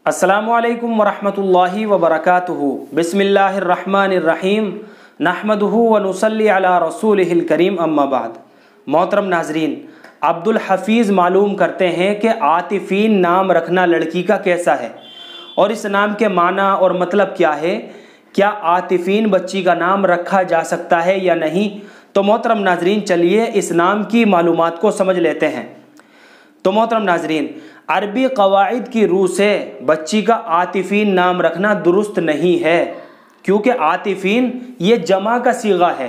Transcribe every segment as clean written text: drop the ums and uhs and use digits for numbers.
अस्सलामु अलैकुम वरहमतुल्लाहि वबरकातुहू। बिस्मिल्लाहिर्रहमानिर्रहीम। नहमदुहू व नुसल्ली अला रसूलिहिल करीम, अम्मा बाद। मोहतरम नाजरीन, अब्दुल हफीज़ मालूम करते हैं कि आतिफ़ीन नाम रखना लड़की का कैसा है और इस नाम के माना और मतलब क्या है। क्या आतिफ़ीन बच्ची का नाम रखा जा सकता है या नहीं? तो मोहतरम नाजरीन, चलिए इस नाम की मालूमात को समझ लेते हैं। तो मोहतरम नाजरीन, अरबी कवाइद की रूह से बच्ची का आतिफ़ीन नाम रखना दुरुस्त नहीं है, क्योंकि आतिफ़ीन ये जमा का सीगा है,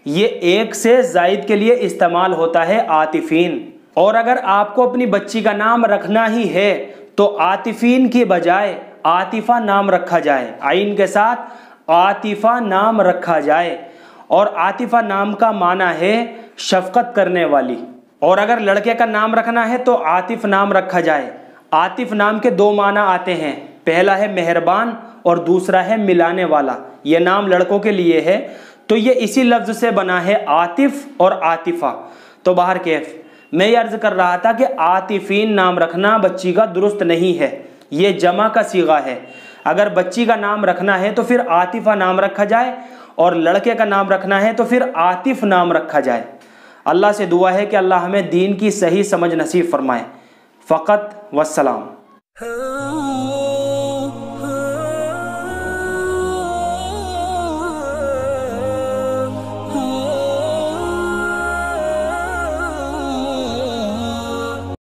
ये एक से ज़ायद के लिए इस्तेमाल होता है आतिफ़ीन। और अगर आपको अपनी बच्ची का नाम रखना ही है तो आतिफ़ीन की बजाय आतिफ़ा नाम रखा जाए, आइन के साथ आतिफ़ा नाम रखा जाए। और आतिफ़ा नाम का माना है शफ़क़त करने वाली। और अगर लड़के का नाम रखना है तो आतिफ़ नाम रखा जाए। आतिफ़ नाम के दो माना आते हैं, पहला है मेहरबान और दूसरा है मिलाने वाला। ये नाम लड़कों के लिए है, तो ये इसी लफ्ज़ से बना है आतिफ़ और आतिफ़ा। तो बाहर कैफ मैं ये अर्ज़ कर रहा था कि आतिफ़ीन नाम रखना बच्ची का दुरुस्त नहीं है, ये जमा का सीगा है। अगर बच्ची का नाम रखना है तो फिर आतिफ़ा नाम रखा जाए और लड़के का नाम रखना है तो फिर आतिफ़ नाम रखा जाए। अल्लाह से दुआ है कि अल्लाह हमें दीन की सही समझ नसीब फरमाए। फ़क़त वस्सलाम।